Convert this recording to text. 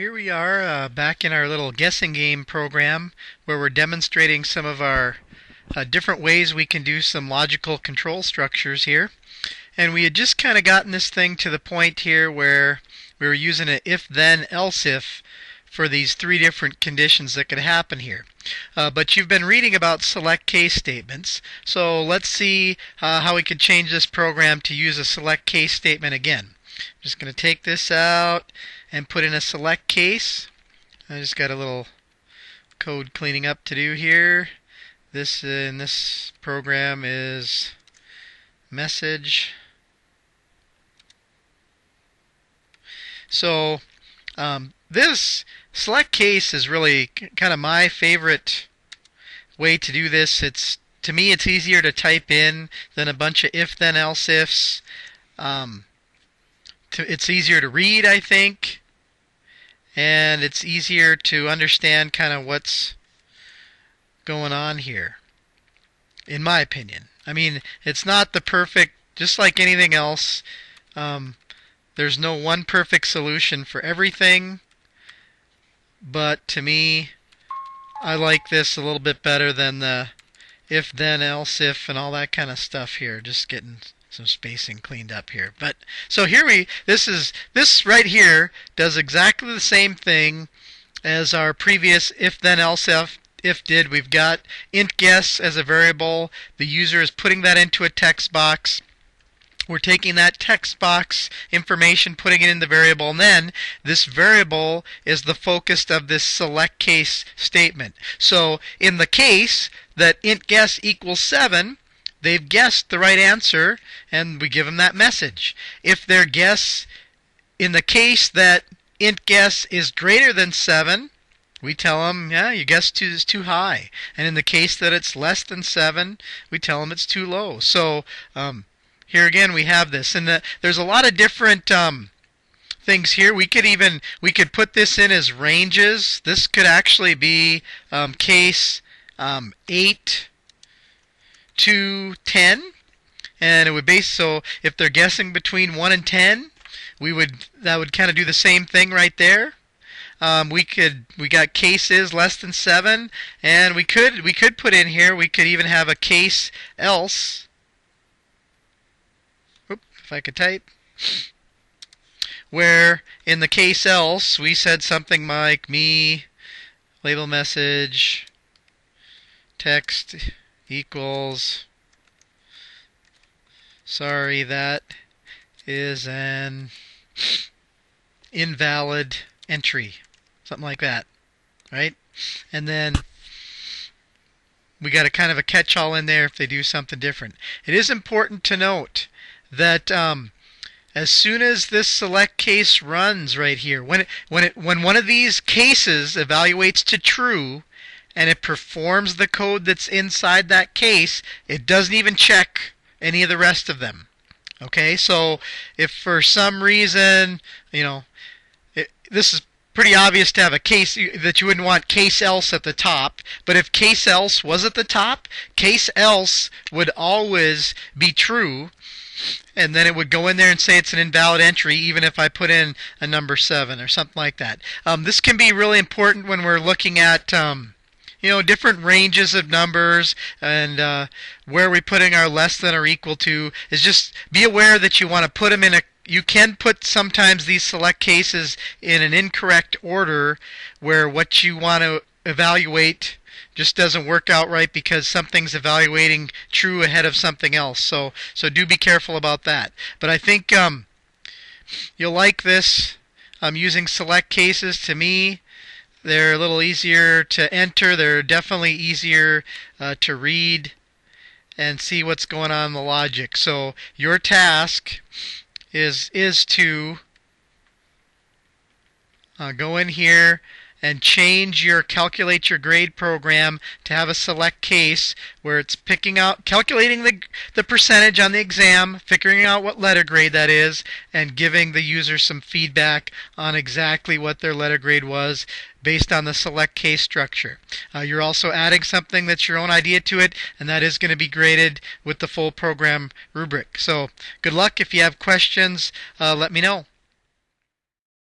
Here we are back in our little guessing game program where we're demonstrating some of our different ways we can do some logical control structures here. And we had just kind of gotten this thing to the point here where we were using an if-then else-if for these three different conditions that could happen here. But you've been reading about select case statements, so let's see how we could change this program to use a select case statement again. I'm just going to take this out and put in a select case. I just got a little code cleaning up to do here. This in this program is message. So this select case is really kind of my favorite way to do this. To me it's easier to type in than a bunch of if then else ifs. It's easier to read, I think, and it's easier to understand kind of what's going on here, in my opinion. I mean, it's not the perfect, just like anything else, there's no one perfect solution for everything, but to me, I like this a little bit better than the if, then, else, if, and all that kind of stuff here. Just getting some spacing cleaned up here. But so here this right here does exactly the same thing as our previous if then else if did. We've got int guess as a variable. The user is putting that into a text box. We're taking that text box information, putting it in the variable, and then this variable is the focus of this select case statement. So in the case that int guess equals 7, they've guessed the right answer, and we give them that message. If their guess, in the case that int guess is greater than 7, we tell them, yeah, your guess is too high. And in the case that it's less than 7, we tell them it's too low. So here again we have this, and there's a lot of different things here. We could put this in as ranges. This could actually be case 8 to 10, and it would so if they're guessing between 1 and 10, that would kind of do the same thing right there. We got cases less than 7, and we could put in here, we could even have a case else. If I could type, where in the case else we said something like me label message text equals sorry, that is an invalid entry, something like that, right? And then we got a kind of a catch-all in there if they do something different. It is important to note that as soon as this select case runs right here, when one of these cases evaluates to true and it performs the code that's inside that case, it doesn't even check any of the rest of them. Okay, so if for some reason, this is pretty obvious to have a case that you wouldn't want case else at the top, but if case else was at the top, case else would always be true, and then it would go in there and say it's an invalid entry even if I put in a number 7 or something like that. This can be really important when we're looking at different ranges of numbers, and where we're putting our less than or equal to is just be aware that you want to put them in you can put sometimes these select cases in an incorrect order where what you want to evaluate just doesn't work out right because something's evaluating true ahead of something else. So do be careful about that. But I think you'll like this. Using select cases, to me, they're a little easier to enter. They're definitely easier to read and see what's going on in the logic. So your task is to go in here and calculate your grade program to have a select case where it's calculating the percentage on the exam, figuring out what letter grade that is, and giving the user some feedback on exactly what their letter grade was based on the select case structure. You're also adding something that's your own idea to it, and that is going to be graded with the full program rubric. So good luck. If you have questions, let me know.